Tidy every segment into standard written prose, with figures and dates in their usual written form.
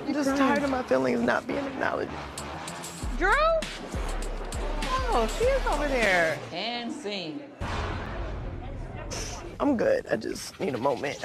I'm just tired of my feelings not being acknowledged. Drew? Oh, she is over there. And scene. I'm good. I just need a moment.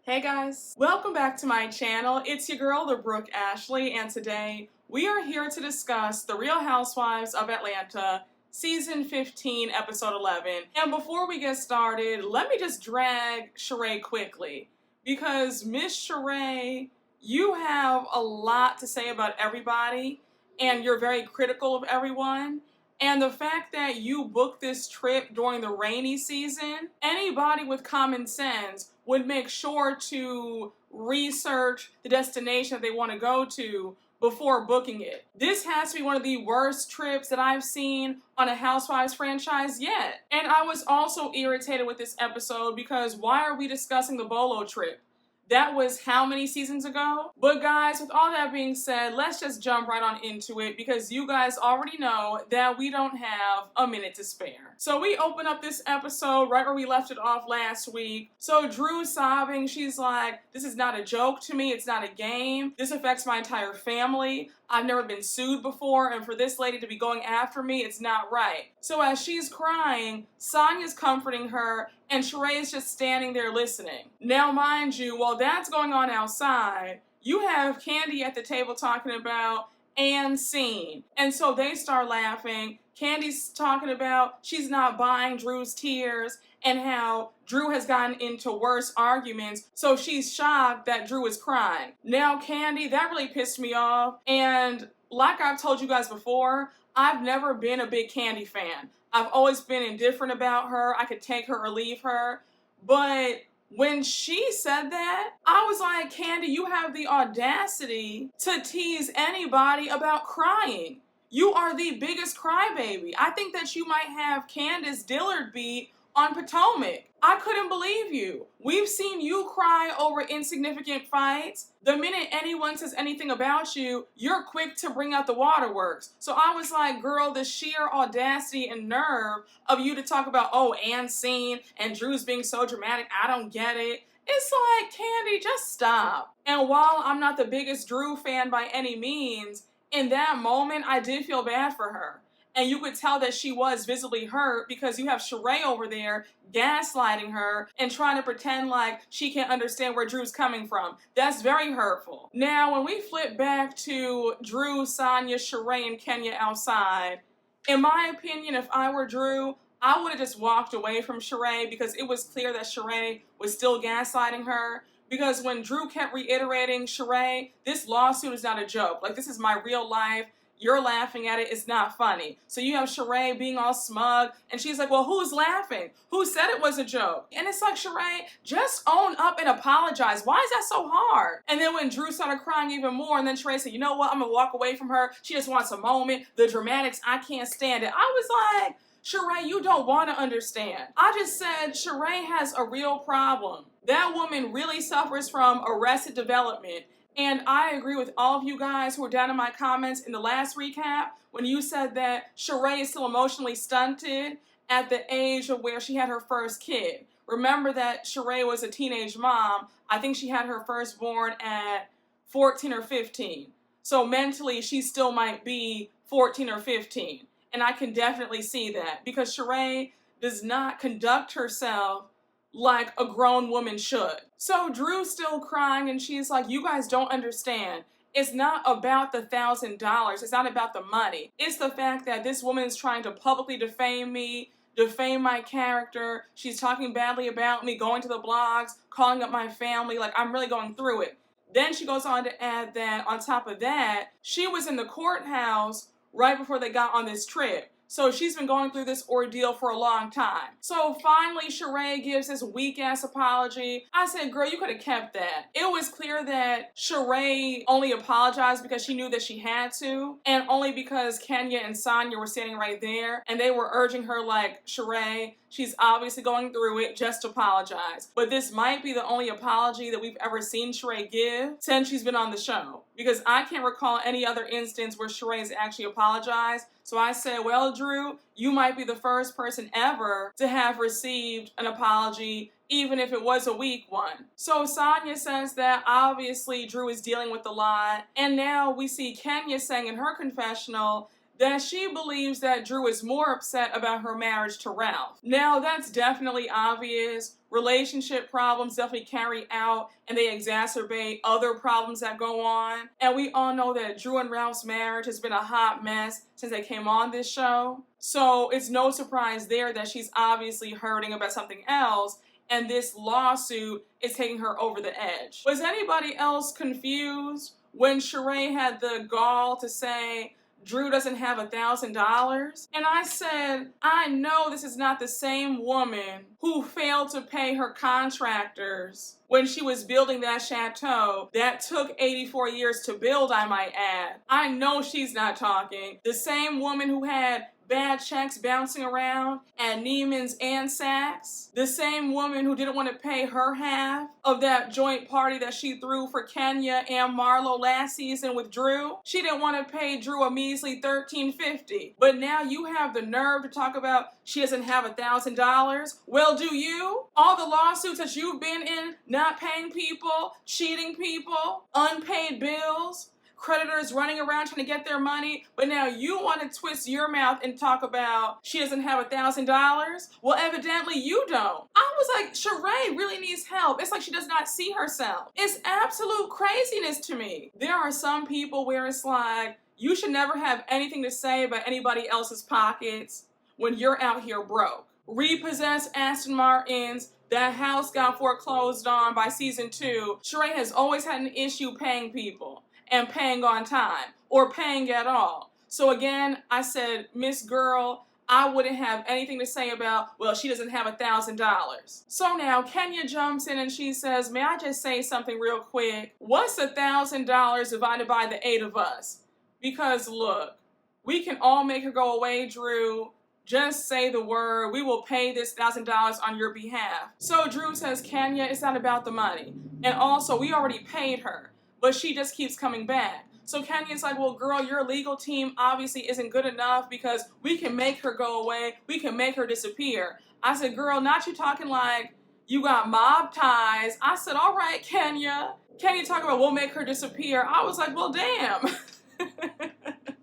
Hey guys, welcome back to my channel. It's your girl, the Brooke Ashley, and today we are here to discuss The Real Housewives of Atlanta, Season 15, Episode 11. And before we get started, let me just drag Shereé quickly, because Miss Shereé, you have a lot to say about everybody, and you're very critical of everyone. And the fact that you booked this trip during the rainy season, anybody with common sense would make sure to research the destination that they want to go to before booking it. This has to be one of the worst trips that I've seen on a Housewives franchise yet. And I was also irritated with this episode because why are we discussing the Bolo trip? That was how many seasons ago? But guys, with all that being said, let's just jump right on into it because you guys already know that we don't have a minute to spare. So we open up this episode right where we left it off last week. So Drew's sobbing. She's like, this is not a joke to me. It's not a game. This affects my entire family. I've never been sued before, and for this lady to be going after me, it's not right. So as she's crying, Sonya's comforting her, and Shereé is just standing there listening. Now, mind you, while that's going on outside, you have Kandi at the table talking about and scene. And so they start laughing. Kandi's talking about she's not buying Drew's tears and how Drew has gotten into worse arguments, so she's shocked that Drew is crying. Now, Kandi, that really pissed me off, and like I've told you guys before, I've never been a big Kandi fan. I've always been indifferent about her. I could take her or leave her, but when she said that, I was like, Kandi, you have the audacity to tease anybody about crying. You are the biggest crybaby. I think that you might have Candace Dillard beat on Potomac. I couldn't believe you. We've seen you cry over insignificant fights. The minute anyone says anything about you, you're quick to bring out the waterworks. So I was like, girl, the sheer audacity and nerve of you to talk about, oh, and scene, and Drew's being so dramatic, I don't get it. It's like, Kandi, just stop. And while I'm not the biggest Drew fan by any means, in that moment, I did feel bad for her. And you could tell that she was visibly hurt because you have Shereé over there gaslighting her and trying to pretend like she can't understand where Drew's coming from. That's very hurtful. Now, when we flip back to Drew, Sonya, Shereé, and Kenya outside, in my opinion, if I were Drew, I would have just walked away from Shereé because it was clear that Shereé was still gaslighting her. Because when Drew kept reiterating, Shereé, this lawsuit is not a joke. Like, this is my real life. You're laughing at it. It's not funny. So you have Shereé being all smug, and she's like, well, who's laughing? Who said it was a joke? And it's like, Shereé, just own up and apologize. Why is that so hard? And then when Drew started crying even more, and then Shereé said, you know what? I'm going to walk away from her. She just wants a moment. The dramatics, I can't stand it. I was like, Shereé, you don't want to understand. I just said Shereé has a real problem. That woman really suffers from arrested development. And I agree with all of you guys who were down in my comments in the last recap when you said that Shereé is still emotionally stunted at the age of where she had her first kid. Remember that Shereé was a teenage mom. I think she had her firstborn at 14 or 15. So mentally, she still might be 14 or 15. And I can definitely see that because Shereé does not conduct herself like a grown woman should. So Drew's still crying and she's like, you guys don't understand. It's not about the $1,000. It's not about the money. It's the fact that this woman is trying to publicly defame me, defame my character. She's talking badly about me, going to the blogs, calling up my family. Like, I'm really going through it. Then she goes on to add that on top of that, she was in the courthouse right before they got on this trip. So she's been going through this ordeal for a long time. So finally, Shereé gives this weak-ass apology. I said, girl, you could have kept that. It was clear that Shereé only apologized because she knew that she had to, and only because Kenya and Sonya were standing right there, and they were urging her like, Shereé, she's obviously going through it, just apologize. But this might be the only apology that we've ever seen Shereé give since she's been on the show. Because I can't recall any other instance where Shereé's actually apologized. So I said, well, Drew, you might be the first person ever to have received an apology even if it was a weak one. So Sonya says that obviously Drew is dealing with a lot, and now we see Kenya saying in her confessional that she believes that Drew is more upset about her marriage to Ralph. Now, that's definitely obvious. Relationship problems definitely carry out and they exacerbate other problems that go on. And we all know that Drew and Ralph's marriage has been a hot mess since they came on this show. So it's no surprise there that she's obviously hurting about something else, and this lawsuit is taking her over the edge. Was anybody else confused when Shereé had the gall to say Drew doesn't have $1,000? And I said, I know this is not the same woman who failed to pay her contractors when she was building that chateau that took 84 years to build, I might add. I know she's not talking. The same woman who had bad checks bouncing around at Neiman's and Saks. The same woman who didn't want to pay her half of that joint party that she threw for Kenya and Marlo last season with Drew. She didn't want to pay Drew a measly $1,350. But now you have the nerve to talk about she doesn't have $1,000. Well, do you? All the lawsuits that you've been in, not paying people, cheating people, unpaid bills, creditors running around trying to get their money, but now you want to twist your mouth and talk about she doesn't have $1,000? Well, evidently you don't. I was like, Shereé really needs help. It's like she does not see herself. It's absolute craziness to me. There are some people where it's like, you should never have anything to say about anybody else's pockets when you're out here broke. Repossessed Aston Martins, that house got foreclosed on by season 2. Shereé has always had an issue paying people and paying on time, or paying at all. So again, I said, Miss Girl, I wouldn't have anything to say about, well, she doesn't have $1,000. So now Kenya jumps in and she says, may I just say something real quick? What's $1,000 divided by the 8 of us? Because look, we can all make her go away, Drew. Just say the word. We will pay this $1,000 on your behalf. So Drew says, Kenya, it's not about the money. And also, we already paid her, but she just keeps coming back. So Kenya's like, well, girl, your legal team obviously isn't good enough because we can make her go away. We can make her disappear. I said, girl, not you talking like you got mob ties. I said, all right, Kenya. Kenya talking about we'll make her disappear. I was like, well, damn.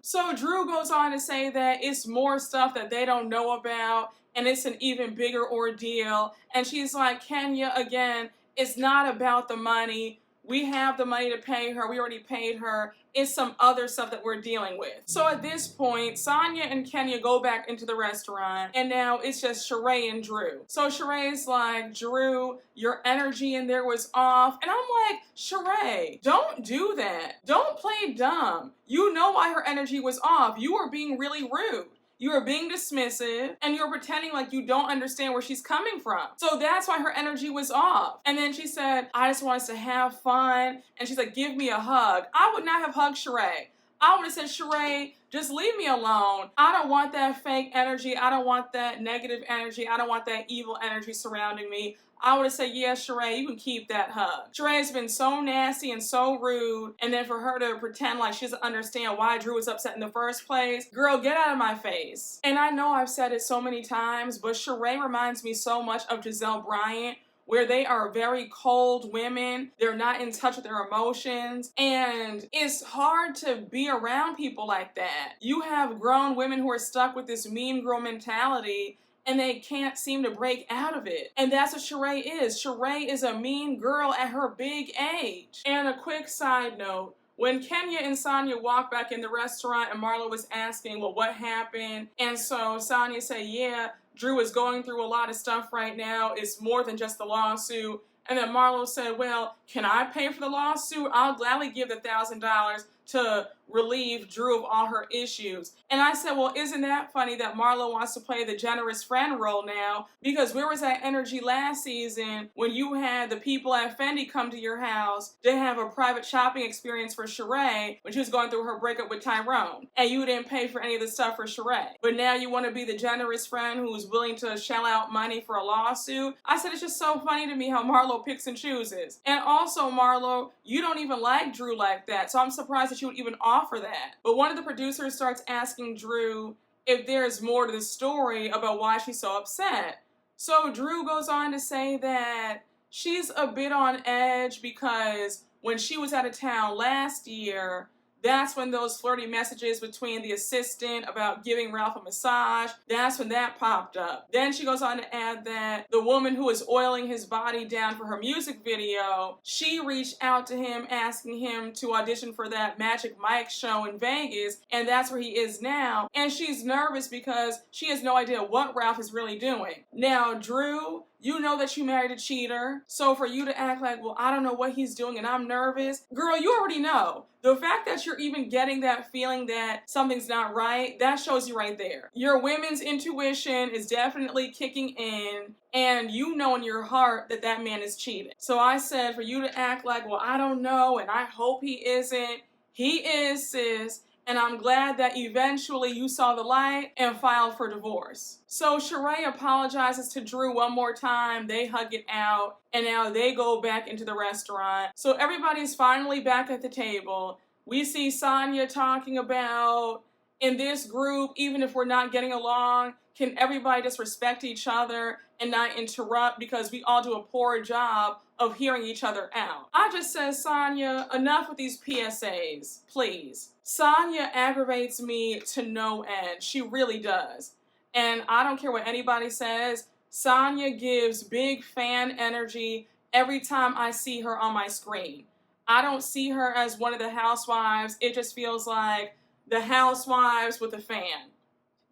So Drew goes on to say that it's more stuff that they don't know about and it's an even bigger ordeal. And she's like, Kenya, again, it's not about the money. We have the money to pay her. We already paid her. It's some other stuff that we're dealing with. So at this point, Sonya and Kenya go back into the restaurant, and now it's just Shereé and Drew. So Shereé's like, Drew, your energy in there was off. And I'm like, Shereé, don't do that. Don't play dumb. You know why her energy was off. You were being really rude. You were being dismissive, and you're pretending like you don't understand where she's coming from. So that's why her energy was off. And then she said, I just want us to have fun. And she's like, give me a hug. I would not have hugged Shereé. I would have said, Shereé, just leave me alone. I don't want that fake energy. I don't want that negative energy. I don't want that evil energy surrounding me. I would have said, yeah, Shereé, you can keep that hug. Shereé's been so nasty and so rude, and then for her to pretend like she doesn't understand why Drew was upset in the first place, girl, get out of my face. And I know I've said it so many times, but Shereé reminds me so much of Giselle Bryant, where they are very cold women. They're not in touch with their emotions. And it's hard to be around people like that. You have grown women who are stuck with this mean girl mentality, and they can't seem to break out of it. And that's what Shereé is. Shereé is a mean girl at her big age. And a quick side note, when Kenya and Sonya walked back in the restaurant and Marlo was asking, well, what happened? And so Sonya said, yeah, Drew is going through a lot of stuff right now. It's more than just the lawsuit. And then Marlo said, well, can I pay for the lawsuit? I'll gladly give the $1,000 to relieve Drew of all her issues. And I said, well, isn't that funny that Marlo wants to play the generous friend role now? Because where was that energy last season when you had the people at Fendi come to your house to have a private shopping experience for Shereé when she was going through her breakup with Tyrone, and you didn't pay for any of the stuff for Shereé? But now you want to be the generous friend who's willing to shell out money for a lawsuit? I said, it's just so funny to me how Marlo picks and chooses. And also, Marlo, you don't even like Drew like that, so I'm surprised that you would even offer that. But one of the producers starts asking Drew if there's more to the story about why she's so upset. So Drew goes on to say that she's a bit on edge because when she was out of town last year, that's when those flirty messages between the assistant about giving Ralph a massage, that's when that popped up. Then she goes on to add that the woman who was oiling his body down for her music video, she reached out to him asking him to audition for that Magic Mike show in Vegas, and that's where he is now. And she's nervous because she has no idea what Ralph is really doing. Now, Drew, you know that you married a cheater, so for you to act like, well, I don't know what he's doing and I'm nervous, girl, you already know. The fact that you're even getting that feeling that something's not right, that shows you right there. Your women's intuition is definitely kicking in, and you know in your heart that that man is cheating. So I said for you to act like, well, I don't know, and I hope he isn't. He is, sis. And I'm glad that eventually you saw the light and filed for divorce. So Shereé apologizes to Drew one more time, they hug it out, and now they go back into the restaurant. So everybody's finally back at the table. We see Sonia talking about, in this group, even if we're not getting along, can everybody just respect each other and not interrupt because we all do a poor job of hearing each other out. I just said, Sonia, enough with these PSAs, please. Sonia aggravates me to no end. She really does. And I don't care what anybody says, Sonia gives big fan energy every time I see her on my screen. I don't see her as one of the housewives. It just feels like the housewives with a fan.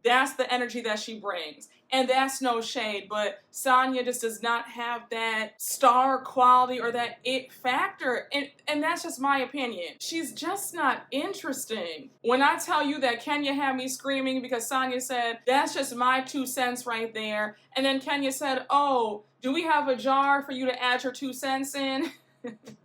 That's the energy that she brings. And that's no shade, but Sonia just does not have that star quality or that it factor. And that's just my opinion. She's just not interesting. When I tell you that Kenya had me screaming because Sonia said, that's just my 2 cents right there. And then Kenya said, oh, do we have a jar for you to add your 2 cents in?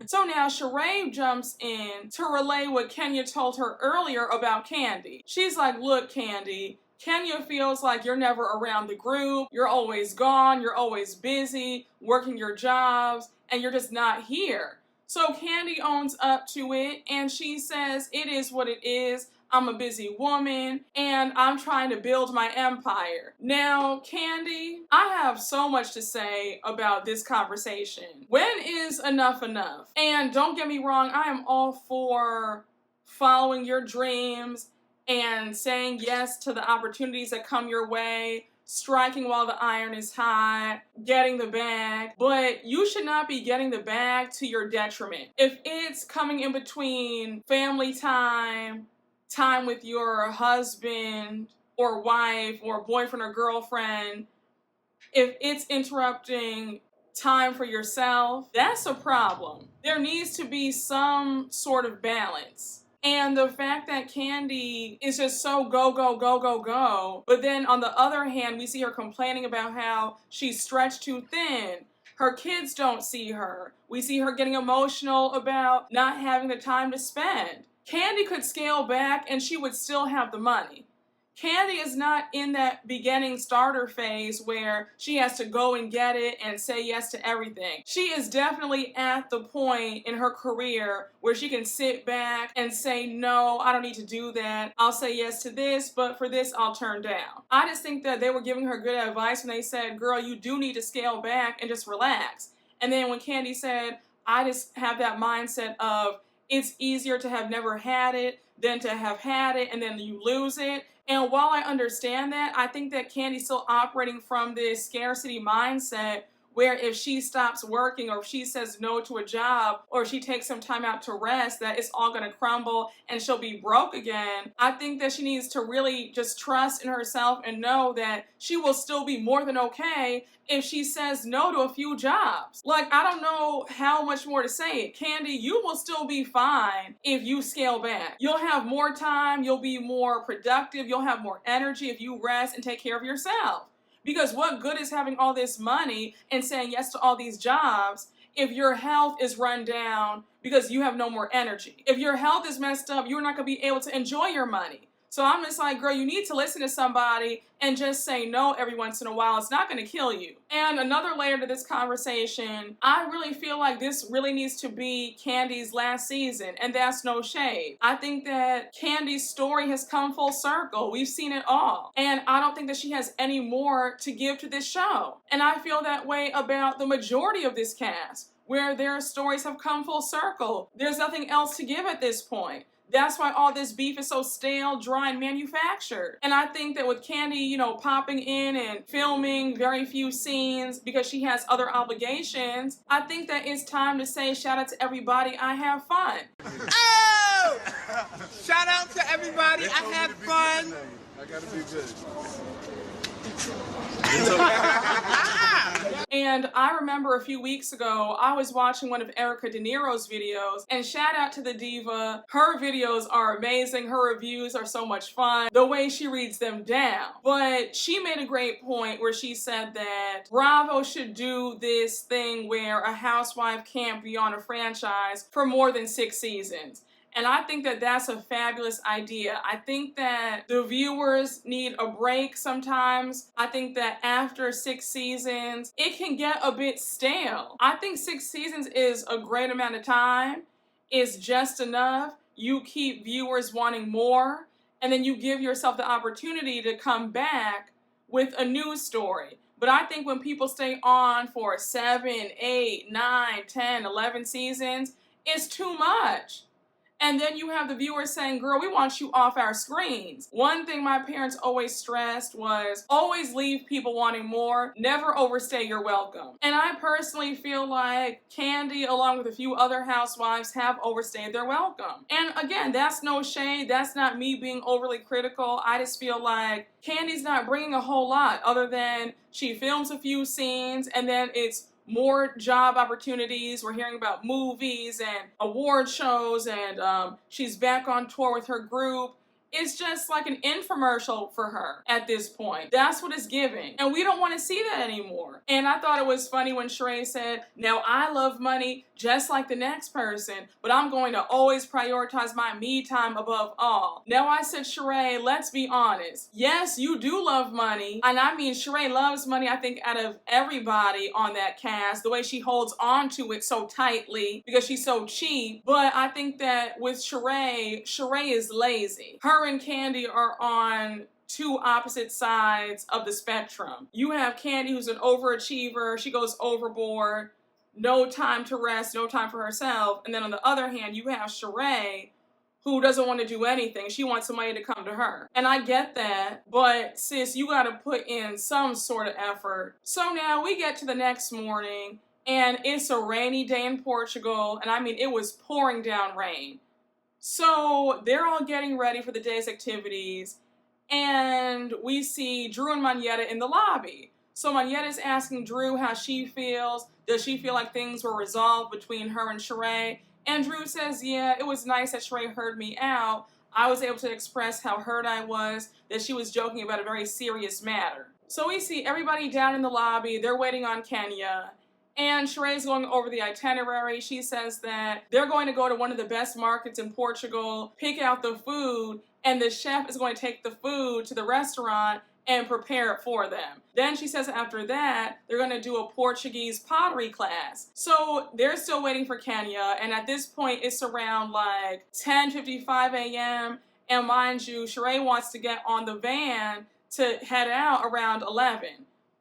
So now Shereé jumps in to relay what Kenya told her earlier about Kandi. She's like, look, Kandi, Kenya feels like you're never around the group, you're always gone, you're always busy, working your jobs, and you're just not here. So Kandi owns up to it, and she says, it is what it is. I'm a busy woman, and I'm trying to build my empire. Now, Kandi, I have so much to say about this conversation. When is enough enough? And don't get me wrong, I am all for following your dreams and saying yes to the opportunities that come your way, striking while the iron is hot, getting the bag, but you should not be getting the bag to your detriment. If it's coming in between family time, time with your husband or wife or boyfriend or girlfriend, if it's interrupting time for yourself, that's a problem. There needs to be some sort of balance. And the fact that Kandi is just so go, go, go, go, go, but then on the other hand, we see her complaining about how she's stretched too thin. Her kids don't see her. We see her getting emotional about not having the time to spend. Kandi could scale back and she would still have the money. Kandi is not in that beginning starter phase where she has to go and get it and say yes to everything. She is definitely at the point in her career where she can sit back and say, no, I don't need to do that. I'll say yes to this, but for this, I'll turn down. I just think that they were giving her good advice when they said, girl, you do need to scale back and just relax. And then when Kandi said, I just have that mindset of it's easier to have never had it than to have had it and then you lose it. And while I understand that, I think that Kandi's still operating from this scarcity mindset where if she stops working or if she says no to a job or if she takes some time out to rest, that it's all going to crumble and she'll be broke again. I think that she needs to really just trust in herself and know that she will still be more than okay if she says no to a few jobs. Like, I don't know how much more to say. Kandi, you will still be fine if you scale back. You'll have more time, you'll be more productive, you'll have more energy if you rest and take care of yourself. Because what good is having all this money and saying yes to all these jobs if your health is run down because you have no more energy? If your health is messed up, you're not going to be able to enjoy your money. So I'm just like, girl, you need to listen to somebody and just say no every once in a while. It's not going to kill you. And another layer to this conversation, I really feel like this really needs to be Candy's last season, and that's no shade. I think that Candy's story has come full circle. We've seen it all. And I don't think that she has any more to give to this show. And I feel that way about the majority of this cast, where their stories have come full circle. There's nothing else to give at this point. That's why all this beef is so stale, dry, and manufactured. And I think that with Candy, you know, popping in and filming very few scenes because she has other obligations, I think that it's time to say shout out to everybody, I have fun. Oh! Shout out to everybody, I had fun. I gotta be good. And I remember a few weeks ago, I was watching one of Erica De Niro's videos, and shout out to the diva. Her videos are amazing. Her reviews are so much fun, the way she reads them down. But she made a great point where she said that Bravo should do this thing where a housewife can't be on a franchise for more than 6 seasons. And I think that that's a fabulous idea. I think that the viewers need a break sometimes. I think that after 6 seasons, it can get a bit stale. I think 6 seasons is a great amount of time. It's just enough. You keep viewers wanting more, and then you give yourself the opportunity to come back with a new story. But I think when people stay on for 7, 8, 9, 10, 11 seasons, it's too much. And then you have the viewers saying, girl, we want you off our screens. One thing my parents always stressed was always leave people wanting more, never overstay your welcome. And I personally feel like Candy, along with a few other housewives, have overstayed their welcome. And again, that's no shade. That's not me being overly critical. I just feel like Candy's not bringing a whole lot other than she films a few scenes and then it's more job opportunities. We're hearing about movies and award shows, and she's back on tour with her group. It's just like an infomercial for her at this point. That's what it's giving. And we don't want to see that anymore. And I thought it was funny when Shereé said, now I love money just like the next person, but I'm going to always prioritize my me time above all. Now I said, Shereé, let's be honest. Yes, you do love money. And I mean, Shereé loves money, I think, out of everybody on that cast, the way she holds on to it so tightly because she's so cheap. But I think that with Shereé is lazy. Her and Candy are on 2 opposite sides of the spectrum. You have Candy, who's an overachiever. She goes overboard. No time to rest, no time for herself. And then on the other hand, you have Shereé, who doesn't want to do anything. She wants somebody to come to her. And I get that, but sis, you gotta put in some sort of effort. So now we get to the next morning, and it's a rainy day in Portugal, and I mean, it was pouring down rain. So they're all getting ready for the day's activities, and we see Drew and Manetta in the lobby. So Manietta's asking Drew how she feels. Does she feel like things were resolved between her and Shereé? And Drew says, yeah, it was nice that Shereé heard me out. I was able to express how hurt I was, that she was joking about a very serious matter. So we see everybody down in the lobby. They're waiting on Kenya. And Shereé's going over the itinerary. She says that they're going to go to one of the best markets in Portugal, pick out the food, and the chef is going to take the food to the restaurant and prepare it for them. Then she says after that, they're going to do a Portuguese pottery class. So they're still waiting for Kenya, and at this point, it's around like 10:55 a.m., and mind you, Shereé wants to get on the van to head out around 11.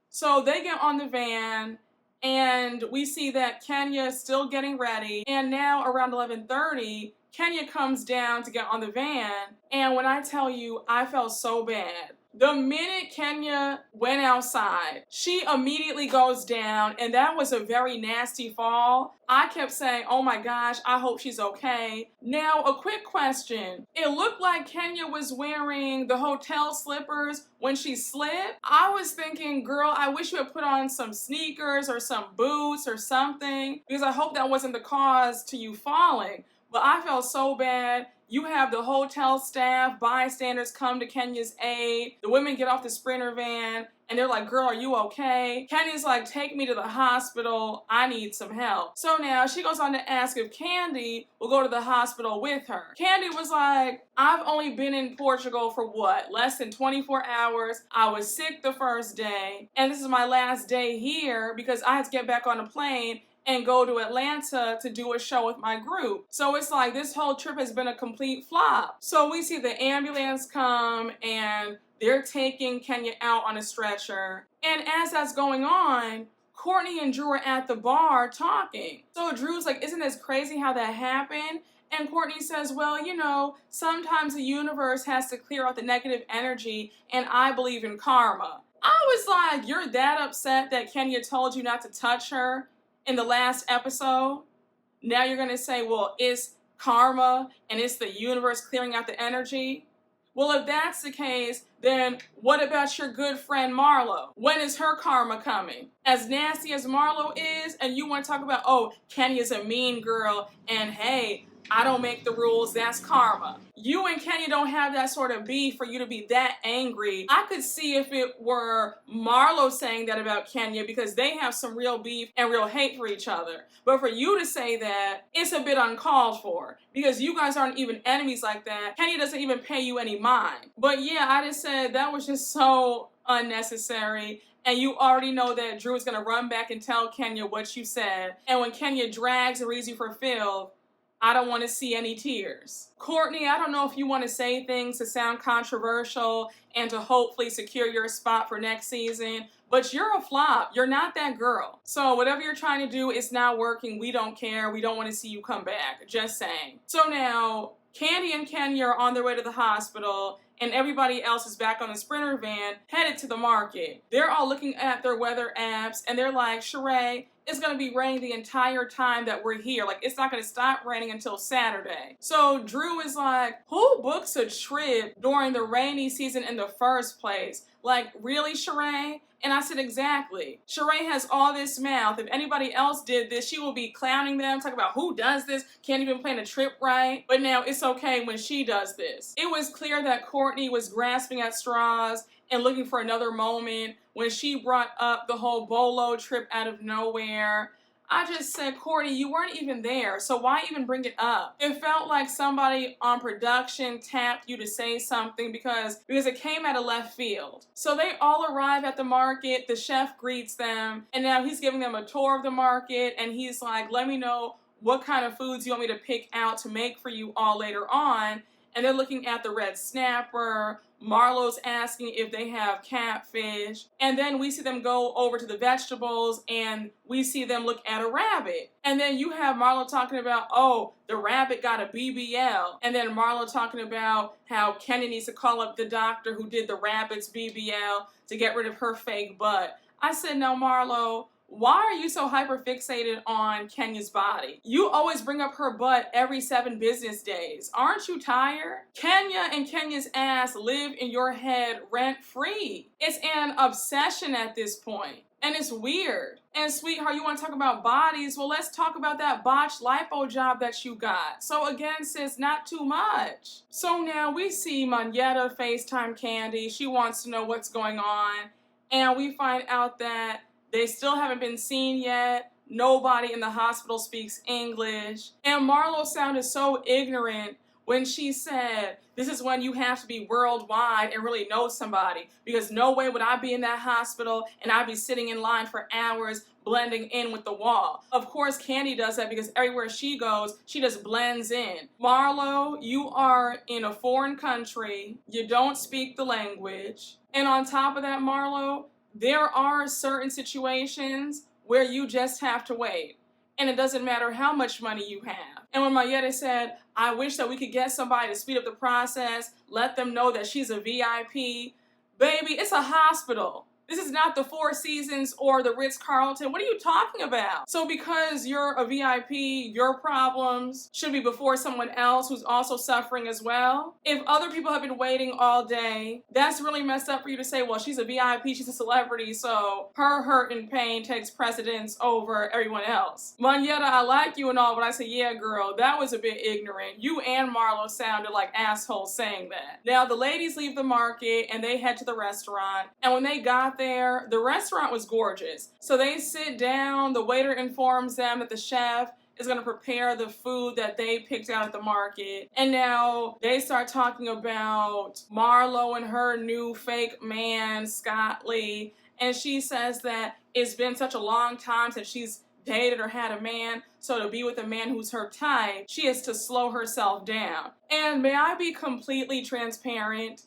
So they get on the van, and we see that Kenya is still getting ready, and now around 11:30, Kenya comes down to get on the van, and when I tell you, I felt so bad. The minute Kenya went outside, she immediately goes down, and that was a very nasty fall. I kept saying, oh my gosh, I hope she's okay. Now, a quick question. It looked like Kenya was wearing the hotel slippers when she slipped. I was thinking, girl, I wish you had put on some sneakers or some boots or something, because I hope that wasn't the cause to you falling. But I felt so bad. you have the hotel staff, bystanders come to Kenya's aid. The women get off the Sprinter van and they're like, girl, are you okay? Kenya's like, take me to the hospital. I need some help. So now she goes on to ask if Candy will go to the hospital with her. Candy was like, I've only been in Portugal for what? Less than 24 hours. I was sick the first day. And this is my last day here because I had to get back on a plane and go to Atlanta to do a show with my group. So it's like this whole trip has been a complete flop. So we see the ambulance come and they're taking Kenya out on a stretcher. And as that's going on, Courtney and Drew are at the bar talking. So Drew's like, isn't this crazy how that happened? And Courtney says, well, you know, sometimes the universe has to clear out the negative energy, and I believe in karma. I was like, you're that upset that Kenya told you not to touch her in the last episode? Now you're gonna say, well, it's karma and it's the universe clearing out the energy? Well, if that's the case, then what about your good friend Marlo? When is her karma coming? As nasty as Marlo is, and you want to talk about, oh, Kenya's a mean girl, and hey, I don't make the rules, that's karma. You and Kenya don't have that sort of beef for you to be that angry. I could see if it were Marlo saying that about Kenya because they have some real beef and real hate for each other. But for you to say that, it's a bit uncalled for because you guys aren't even enemies like that. Kenya doesn't even pay you any mind. But yeah, I just said that was just so unnecessary. And you already know that Drew is going to run back and tell Kenya what you said. And when Kenya drags and reads you for filth, I don't want to see any tears. Courtney, I don't know if you want to say things to sound controversial and to hopefully secure your spot for next season, but you're a flop. You're not that girl. So whatever you're trying to do is not working. We don't care. We don't want to see you come back. Just saying. So now, Candy and Kenya are on their way to the hospital, and everybody else is back on the Sprinter van, headed to the market. They're all looking at their weather apps, and they're like, Shereé, it's going to be raining the entire time that we're here. Like, it's not going to stop raining until Saturday. So Drew is like, who books a trip during the rainy season in the first place? Like, really, Shereé? And I said, exactly. Shereé has all this mouth. If anybody else did this, she will be clowning them, talking about who does this, can't even plan a trip right. But now it's okay when she does this. It was clear that Courtney was grasping at straws and looking for another moment when she brought up the whole Bolo trip out of nowhere. I just said, Courtney, you weren't even there, so why even bring it up? It felt like somebody on production tapped you to say something because it came out of left field. So they all arrive at the market, the chef greets them, and now he's giving them a tour of the market, and he's like, let me know what kind of foods you want me to pick out to make for you all later on. And they're looking at the red snapper. Marlo's asking if they have catfish. And then we see them go over to the vegetables and we see them look at a rabbit. And then you have Marlo talking about, oh, the rabbit got a BBL. And then Marlo talking about how Kenny needs to call up the doctor who did the rabbit's BBL to get rid of her fake butt. I said, no, Marlo, why are you so hyper-fixated on Kenya's body? You always bring up her butt every 7 business days. Aren't you tired? Kenya and Kenya's ass live in your head rent-free. It's an obsession at this point. And it's weird. And sweetheart, you want to talk about bodies? Well, let's talk about that botched lipo job that you got. So again, sis, not too much. So now we see Manetta FaceTime Candy. She wants to know what's going on. And we find out that they still haven't been seen yet. Nobody in the hospital speaks English. And Marlo sounded so ignorant when she said, this is when you have to be worldwide and really know somebody. Because no way would I be in that hospital and I'd be sitting in line for hours blending in with the wall. Of course, Candy does that because everywhere she goes, she just blends in. Marlo, you are in a foreign country. You don't speak the language. And on top of that, Marlo, there are certain situations where you just have to wait. And it doesn't matter how much money you have. And when Mayetta said, I wish that we could get somebody to speed up the process, let them know that she's a VIP. Baby, it's a hospital. This is not the Four Seasons or the Ritz-Carlton. What are you talking about? So because you're a VIP, your problems should be before someone else who's also suffering as well? If other people have been waiting all day, that's really messed up for you to say, well, she's a VIP, she's a celebrity, so her hurt and pain takes precedence over everyone else. Monyetta, I like you and all, but I say, yeah, girl, that was a bit ignorant. You and Marlo sounded like assholes saying that. Now, the ladies leave the market and they head to the restaurant, and when they got there, the restaurant was gorgeous. So they sit down, the waiter informs them that the chef is going to prepare the food that they picked out at the market. And now they start talking about Marlo and her new fake man, Scott Lee. And she says that it's been such a long time since she's dated or had a man, so to be with a man who's her type, she has to slow herself down. And may I be completely transparent?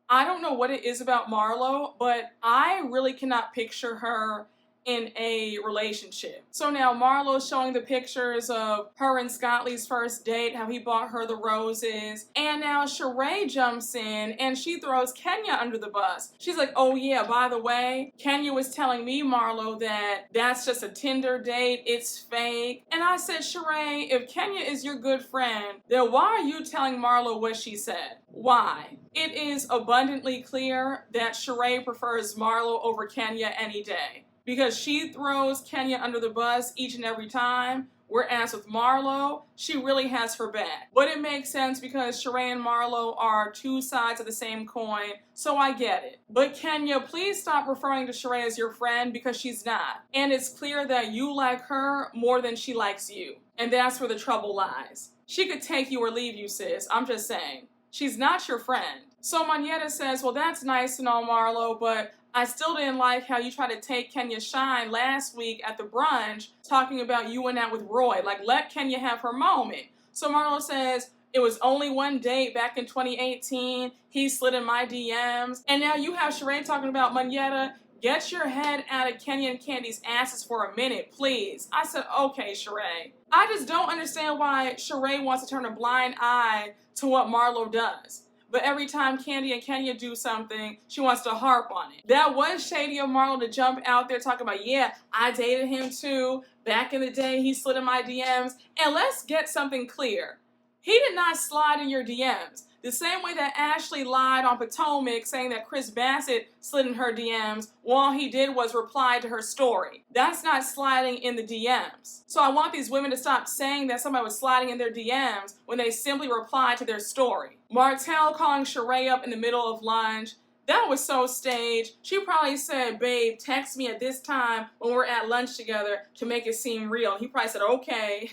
I don't know what it is about Marlo, but I really cannot picture her in a relationship. So now Marlo's showing the pictures of her and Scott Lee's first date, how he bought her the roses, and now Shereé jumps in and she throws Kenya under the bus. She's like, oh yeah, by the way, Kenya was telling me, Marlo, that that's just a Tinder date, it's fake. And I said, Shereé, if Kenya is your good friend, then why are you telling Marlo what she said? Why? It is abundantly clear that Shereé prefers Marlo over Kenya any day, because she throws Kenya under the bus each and every time, whereas with Marlo, she really has her back. But it makes sense because Shereé and Marlo are two sides of the same coin, so I get it. But Kenya, please stop referring to Shereé as your friend, because she's not. And it's clear that you like her more than she likes you. And that's where the trouble lies. She could take you or leave you, sis. I'm just saying. She's not your friend. So Monyetta says, well, that's nice and all, Marlo, but I still didn't like how you tried to take Kenya's shine last week at the brunch, talking about you went out with Roy. Like, let Kenya have her moment. So Marlo says, it was only one date back in 2018. He slid in my DMs. And now you have Shereé talking about Monyetta. Get your head out of Kenya and Candy's asses for a minute, please. I said, okay, Shereé. I just don't understand why Shereé wants to turn a blind eye to what Marlo does. But every time Candy and Kenya do something, she wants to harp on it. That was shady of Marlo to jump out there talking about, yeah, I dated him too. Back in the day, he slid in my DMs. And let's get something clear. He did not slide in your DMs. The same way that Ashley lied on Potomac saying that Chris Bassett slid in her DMs, all he did was reply to her story. That's not sliding in the DMs. So I want these women to stop saying that somebody was sliding in their DMs when they simply replied to their story. Martell calling Shereé up in the middle of lunch, that was so staged. She probably said, babe, text me at this time when we're at lunch together to make it seem real. He probably said, okay.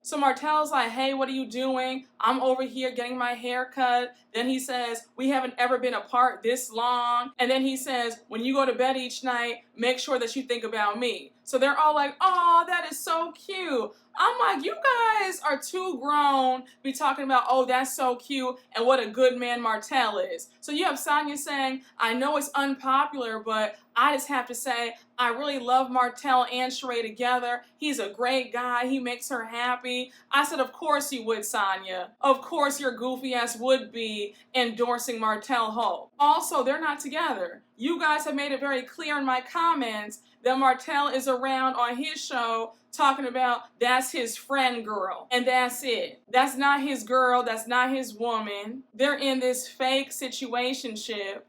So Martell's like, hey, what are you doing? I'm over here getting my hair cut. Then he says, we haven't ever been apart this long. And then he says, when you go to bed each night, make sure that you think about me. So they're all like, oh, that is so cute. I'm like, you guys are too grown to be talking about, oh, that's so cute and what a good man Martell is. So you have Sonya saying, I know it's unpopular, but I just have to say, I really love Martell and Shereé together. He's a great guy. He makes her happy. I said, of course you would, Sonya. Of course your goofy ass would be endorsing Martell Hope. Also, they're not together. You guys have made it very clear in my comments that Martell is around on his show talking about that's his friend girl, and that's it. That's not his girl, that's not his woman. They're in this fake situationship,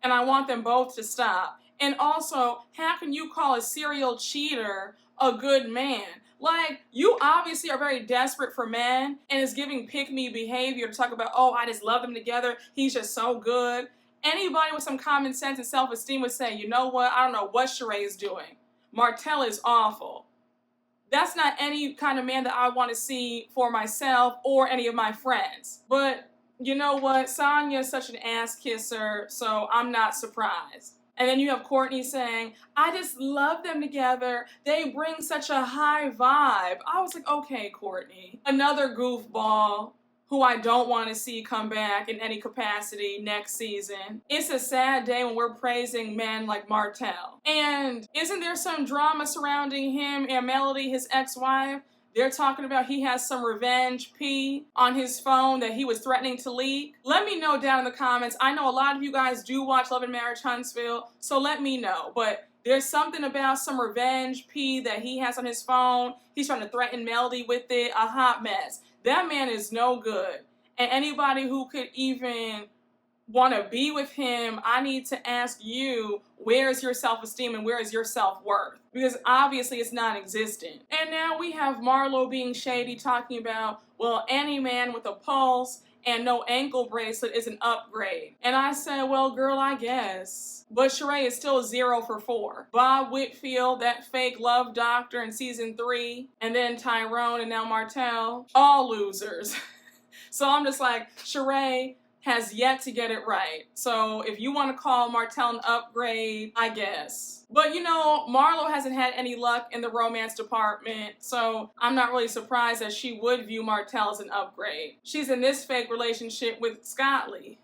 and I want them both to stop. And also, how can you call a serial cheater a good man? Like, you obviously are very desperate for men, and is giving pick-me behavior to talk about, oh, I just love them together, he's just so good. Anybody with some common sense and self-esteem would say, you know what, I don't know what Shereé is doing. Martell is awful. That's not any kind of man that I want to see for myself or any of my friends. But you know what? Sonya is such an ass kisser, so I'm not surprised. And then you have Courtney saying, I just love them together. They bring such a high vibe. I was like, okay, Courtney. Another goofball who I don't want to see come back in any capacity next season. It's a sad day when we're praising men like Martell. And isn't there some drama surrounding him and Melody, his ex-wife? They're talking about he has some revenge pee on his phone that he was threatening to leak. Let me know down in the comments. I know a lot of you guys do watch Love and Marriage Huntsville, so let me know. But there's something about some revenge pee that he has on his phone. He's trying to threaten Melody with it. A hot mess. That man is no good. And anybody who could even want to be with him, I need to ask you, where is your self-esteem and where is your self-worth? Because obviously it's non-existent. And now we have Marlo being shady, talking about, well, any man with a pulse and no ankle bracelet is an upgrade. And I said, well, girl, I guess. But Shereé is still 0 for 4. Bob Whitfield, that fake love doctor in season 3, and then Tyrone and now Martell, all losers. So I'm just like, Shereé has yet to get it right. So if you want to call Martell an upgrade, I guess. But you know, Marlo hasn't had any luck in the romance department, so I'm not really surprised that she would view Martell as an upgrade. She's in this fake relationship with Scott Lee.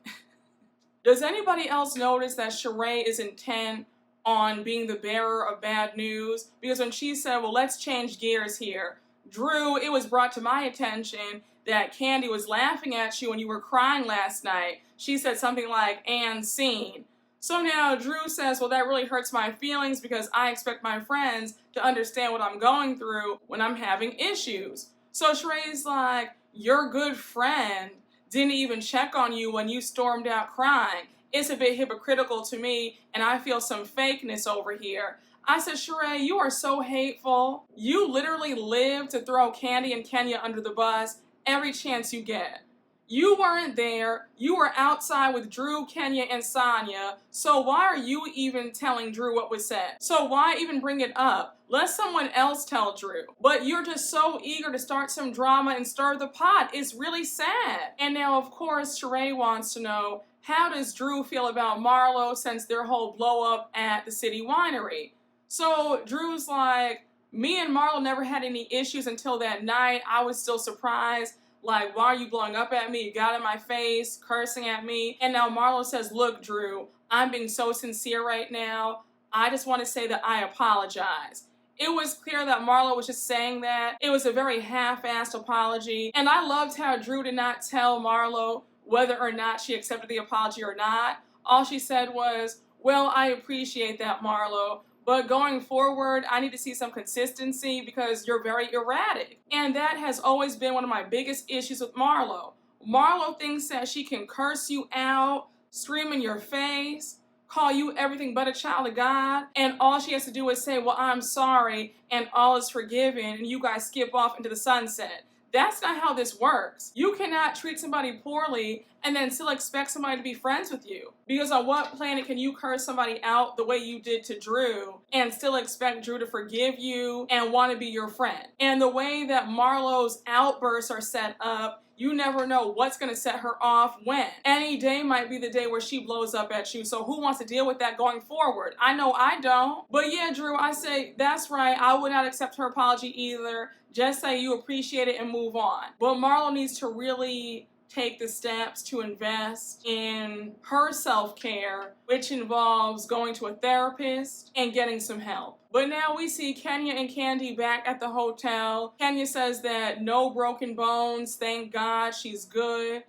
Does anybody else notice that Shereé is intent on being the bearer of bad news? Because when she said, well, let's change gears here, Drew, it was brought to my attention that Candy was laughing at you when you were crying last night. She said something like, and scene. So now Drew says, well, that really hurts my feelings because I expect my friends to understand what I'm going through when I'm having issues. So Shereé's like, your good friend didn't even check on you when you stormed out crying. It's a bit hypocritical to me, and I feel some fakeness over here. I said, Shereé, you are so hateful. You literally live to throw Candy and Kenya under the bus every chance you get. You weren't there. You were outside with Drew, Kenya, and Sonya. So why are you even telling Drew what was said? So why even bring it up? Let someone else tell Drew. But you're just so eager to start some drama and stir the pot. It's really sad. And now, of course, Shereé wants to know, how does Drew feel about Marlo since their whole blow up at the City Winery? So Drew's like, me and Marlo never had any issues until that night. I was still surprised. Like, why are you blowing up at me? You got in my face, cursing at me. And now Marlo says, look, Drew, I'm being so sincere right now. I just want to say that I apologize. It was clear that Marlo was just saying that. It was a very half-assed apology. And I loved how Drew did not tell Marlo whether or not she accepted the apology or not. All she said was, well, I appreciate that, Marlo. But going forward, I need to see some consistency because you're very erratic. And that has always been one of my biggest issues with Marlo. Marlo thinks that she can curse you out, scream in your face, call you everything but a child of God, and all she has to do is say, well, I'm sorry, and all is forgiven, and you guys skip off into the sunset. That's not how this works. You cannot treat somebody poorly and then still expect somebody to be friends with you. Because on what planet can you curse somebody out the way you did to Drew and still expect Drew to forgive you and want to be your friend? And the way that Marlo's outbursts are set up, you never know what's going to set her off when. Any day might be the day where she blows up at you. So who wants to deal with that going forward? I know I don't. But yeah, Drew, I say, that's right. I would not accept her apology either. Just say you appreciate it and move on. But Marlo needs to really take the steps to invest in her self-care, which involves going to a therapist and getting some help. But now we see Kenya and Candy back at the hotel. Kenya says that no broken bones, thank God, she's good.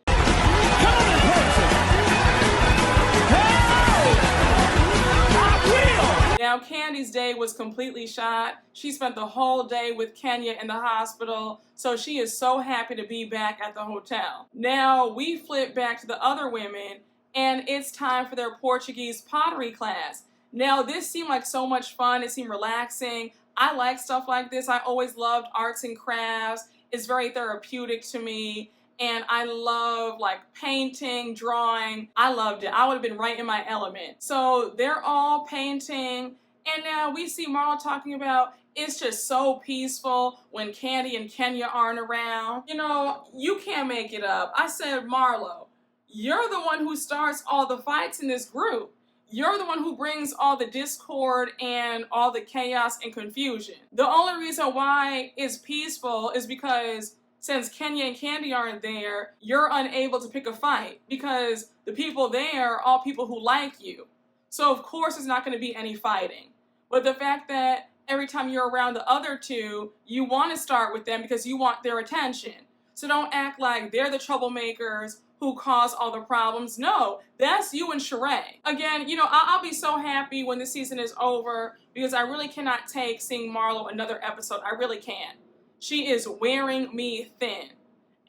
Now, Candy's day was completely shot. She spent the whole day with Kenya in the hospital, so she is so happy to be back at the hotel. Now, we flip back to the other women, and it's time for their Portuguese pottery class. Now, this seemed like so much fun. It seemed relaxing. I like stuff like this. I always loved arts and crafts. It's very therapeutic to me. And I love like painting, drawing. I loved it. I would have been right in my element. So they're all painting. And now we see Marlo talking about it's just so peaceful when Candy and Kenya aren't around. You know, you can't make it up. I said, Marlo, you're the one who starts all the fights in this group. You're the one who brings all the discord and all the chaos and confusion. The only reason why it's peaceful is because since Kenya and Candy aren't there, you're unable to pick a fight because the people there are all people who like you. So of course there's not going to be any fighting. But the fact that every time you're around the other two, you want to start with them because you want their attention. So don't act like they're the troublemakers who cause all the problems. No, that's you and Shereé. Again, you know, I'll be so happy when this season is over because I really cannot take seeing Marlo another episode. I really can't. She is wearing me thin.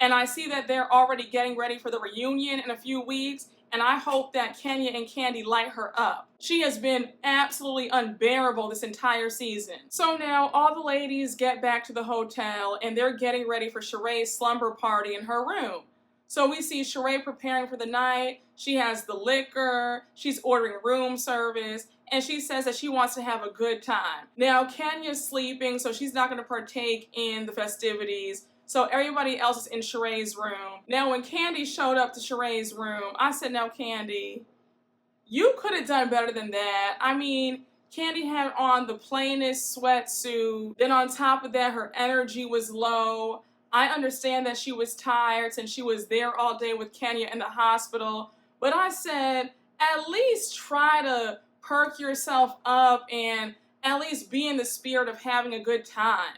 And I see that they're already getting ready for the reunion in a few weeks, and I hope that Kenya and Kandi light her up. She has been absolutely unbearable this entire season. So now all the ladies get back to the hotel, and they're getting ready for Sheree's slumber party in her room. So we see Shereé preparing for the night. She has the liquor, she's ordering room service, and she says that she wants to have a good time. Now Kenya's sleeping, so she's not going to partake in the festivities. So everybody else is in Sheree's room. Now when Kandi showed up to Sheree's room, I said, now Kandi, you could have done better than that. I mean, Kandi had on the plainest sweatsuit. Then on top of that, her energy was low. I understand that she was tired since she was there all day with Kenya in the hospital. But I said, at least try to perk yourself up and at least be in the spirit of having a good time.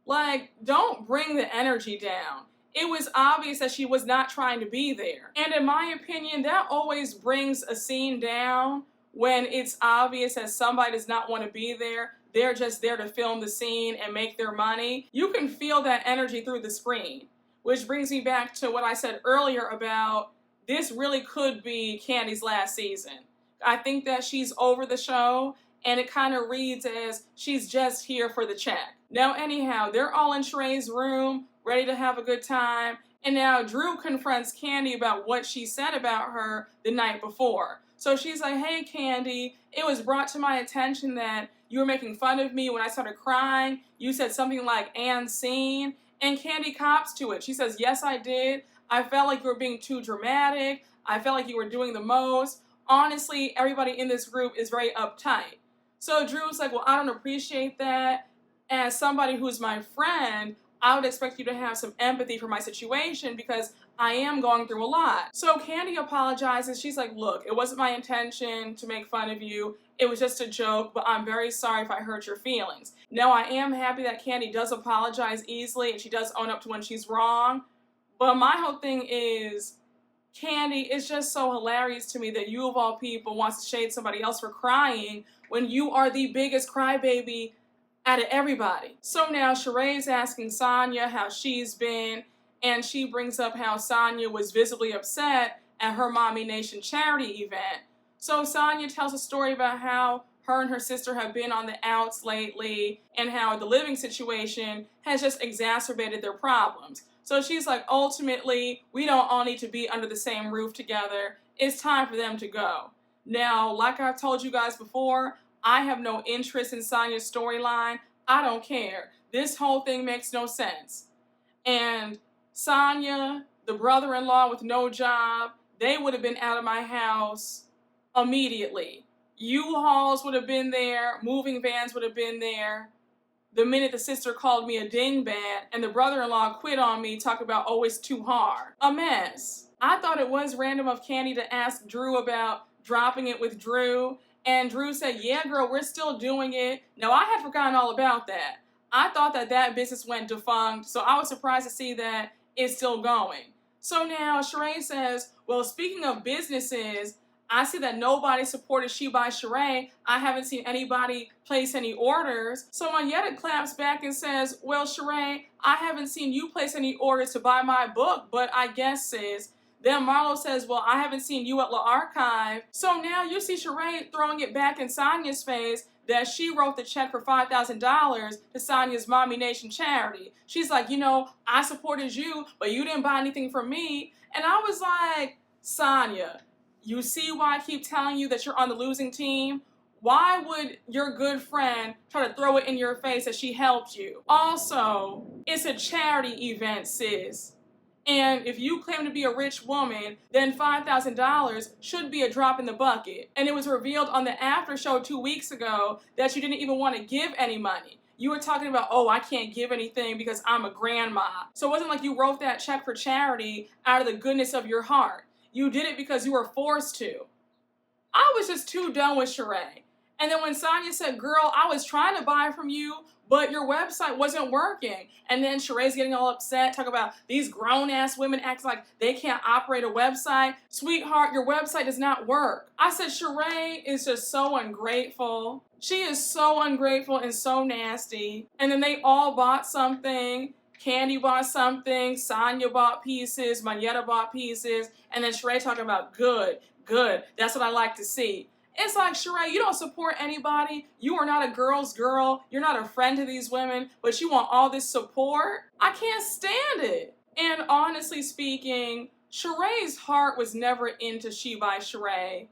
Like, don't bring the energy down. It was obvious that she was not trying to be there. And in my opinion, that always brings a scene down when it's obvious that somebody does not want to be there. They're just there to film the scene and make their money. You can feel that energy through the screen. Which brings me back to what I said earlier about this really could be Kandi's last season. I think that she's over the show, and it kind of reads as she's just here for the check. Now anyhow, they're all in Sheree's room, ready to have a good time, and now Drew confronts Kandi about what she said about her the night before. So she's like, hey Kandi, it was brought to my attention that you were making fun of me when I started crying. You said something like, and scene, and Kandi cops to it. She says, yes I did. I felt like you were being too dramatic. I felt like you were doing the most. Honestly, everybody in this group is very uptight. So Drew's like, well, I don't appreciate that. As somebody who's my friend, I would expect you to have some empathy for my situation because I am going through a lot. So Kandi apologizes. She's like, look, it wasn't my intention to make fun of you. It was just a joke, but I'm very sorry if I hurt your feelings. Now, I am happy that Kandi does apologize easily and she does own up to when she's wrong. But my whole thing is, Kandi, it's just so hilarious to me that you of all people wants to shade somebody else for crying when you are the biggest crybaby out of everybody. So now Sheree's asking Sonya how she's been, and she brings up how Sonya was visibly upset at her Mommy Nation charity event. So Sonya tells a story about how her and her sister have been on the outs lately and how the living situation has just exacerbated their problems. So she's like, ultimately, we don't all need to be under the same roof together. It's time for them to go. Now, like I've told you guys before, I have no interest in Sonya's storyline. I don't care. This whole thing makes no sense. And Sonya, the brother-in-law with no job, they would have been out of my house immediately. U-Hauls would have been there. Moving vans would have been there. The minute the sister called me a dingbat and the brother-in-law quit on me, talk about, oh, it's too hard. A mess. I thought it was random of Kandi to ask Drew about dropping it with Drew. And Drew said, yeah, girl, we're still doing it. Now, I had forgotten all about that. I thought that that business went defunct, so I was surprised to see that it's still going. So now Shereé says, well, speaking of businesses, I see that nobody supported She by Shereé. I haven't seen anybody place any orders. So Monyetta claps back and says, well, Shereé, I haven't seen you place any orders to buy my book, but I guess, sis. Then Marlo says, well, I haven't seen you at La Archive. So now you see Shereé throwing it back in Sonya's face that she wrote the check for $5,000 to Sonya's Mommy Nation charity. She's like, you know, I supported you, but you didn't buy anything from me. And I was like, Sonya, you see why I keep telling you that you're on the losing team? Why would your good friend try to throw it in your face that she helped you? Also, it's a charity event, sis. And if you claim to be a rich woman, then $5,000 should be a drop in the bucket. And it was revealed on the after show 2 weeks ago that you didn't even want to give any money. You were talking about, oh, I can't give anything because I'm a grandma. So it wasn't like you wrote that check for charity out of the goodness of your heart. You did it because you were forced to. I was just too done with Shereé. And then when Sonya said, girl, I was trying to buy from you, but your website wasn't working. And then Sheree's getting all upset, talking about these grown-ass women acting like they can't operate a website. Sweetheart, your website does not work. I said, Shereé is just so ungrateful. She is so ungrateful and so nasty. And then they all bought something. Candy bought something, Sonya bought pieces, Mayetta bought pieces, and then Shereé talking about good, that's what I like to see. It's like, Shereé, you don't support anybody. You are not a girl's girl. You're not a friend to these women, but you want all this support? I can't stand it. And honestly speaking, Sheree's heart was never into She by Shereé.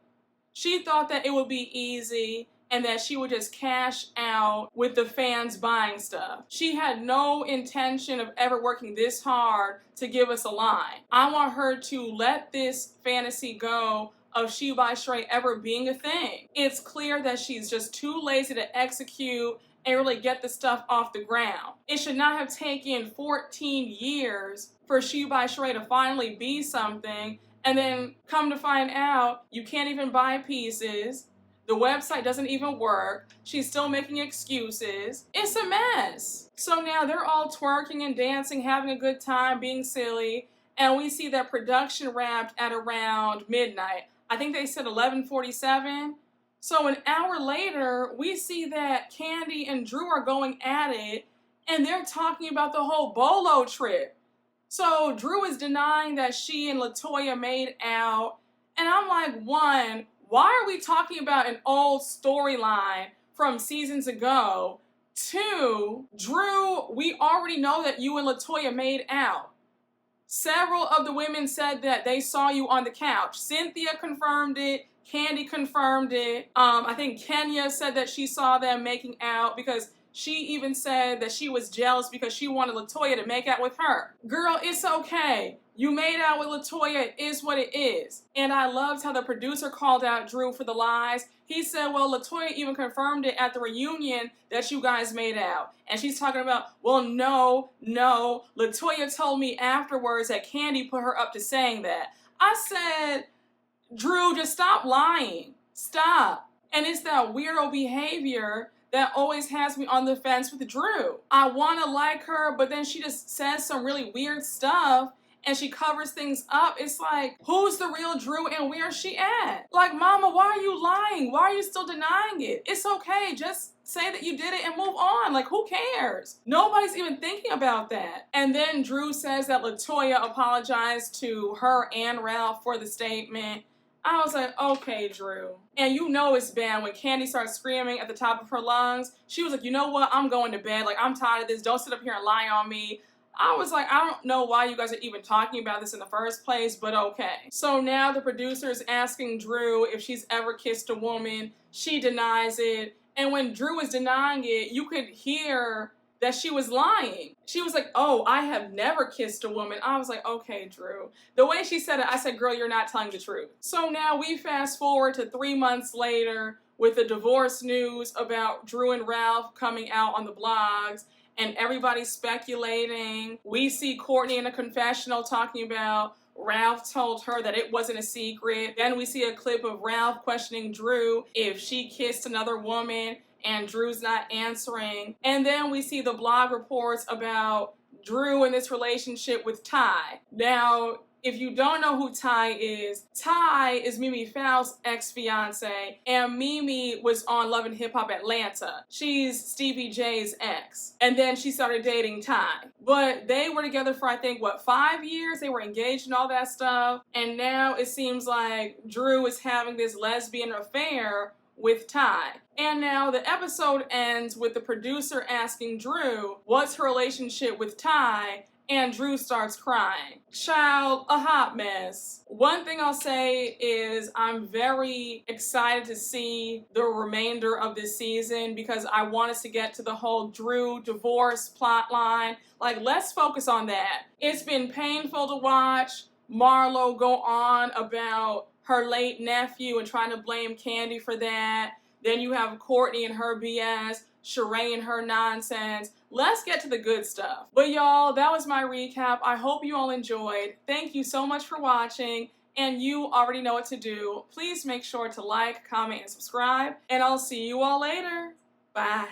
She thought that it would be easy and that she would just cash out with the fans buying stuff. She had no intention of ever working this hard to give us a line. I want her to let this fantasy go of She by Shereé ever being a thing. It's clear that she's just too lazy to execute and really get the stuff off the ground. It should not have taken 14 years for She by Shereé to finally be something, and then come to find out you can't even buy pieces. The website doesn't even work. She's still making excuses. It's a mess. So now they're all twerking and dancing, having a good time, being silly, and we see that production wrapped at around midnight. I think they said 11:47. So an hour later, we see that Candy and Drew are going at it, and they're talking about the whole Bolo trip. So Drew is denying that she and LaToya made out, and I'm like, one, why are we talking about an old storyline from seasons ago? Two, Drew, we already know that you and LaToya made out. Several of the women said that they saw you on the couch. Cynthia confirmed it. Candy confirmed it. I think Kenya said that she saw them making out because she even said that she was jealous because she wanted LaToya to make out with her. Girl, it's okay. You made out with LaToya, it is what it is. And I loved how the producer called out Drew for the lies. He said, well, LaToya even confirmed it at the reunion that you guys made out. And she's talking about, well, no. LaToya told me afterwards that Candy put her up to saying that. I said, Drew, just stop lying. Stop. And it's that weirdo behavior that always has me on the fence with Drew. I want to like her, but then she just says some really weird stuff and she covers things up. It's like, who's the real Drew and where's she at? Like, mama, why are you lying? Why are you still denying it? It's okay. Just say that you did it and move on. Like, who cares? Nobody's even thinking about that. And then Drew says that LaToya apologized to her and Ralph for the statement. I was like, okay, Drew. And you know it's bad when Candy starts screaming at the top of her lungs. She was like, you know what? I'm going to bed. Like, I'm tired of this. Don't sit up here and lie on me. I was like, I don't know why you guys are even talking about this in the first place, but okay. So now the producer is asking Drew if she's ever kissed a woman. She denies it. And when Drew was denying it, you could hear that she was lying. She was like, oh, I have never kissed a woman. I was like, okay, Drew. The way she said it, I said, girl, you're not telling the truth. So now we fast forward to 3 months later with the divorce news about Drew and Ralph coming out on the blogs and everybody's speculating. We see Courtney in a confessional talking about Ralph told her that it wasn't a secret. Then we see a clip of Ralph questioning Drew if she kissed another woman, and Drew's not answering. And then we see the blog reports about Drew in this relationship with Ty. Now, if you don't know who Ty is Mimi Faust's ex-fiance, and Mimi was on Love and Hip Hop Atlanta. She's Stevie J's ex. And then she started dating Ty. But they were together for, I think, 5 years? They were engaged and all that stuff. And now it seems like Drew is having this lesbian affair with Ty. And now the episode ends with the producer asking Drew, what's her relationship with Ty? And Drew starts crying. Child, a hot mess. One thing I'll say is I'm very excited to see the remainder of this season because I want us to get to the whole Drew divorce plot line. Like, let's focus on that. It's been painful to watch Marlo go on about her late nephew and trying to blame Candy for that. Then you have Courtney and her BS, Shereé and her nonsense. Let's get to the good stuff. But y'all, that was my recap. I hope you all enjoyed. Thank you so much for watching. and you already know what to do. Please make sure to like, comment, and subscribe, and I'll see you all later. Bye.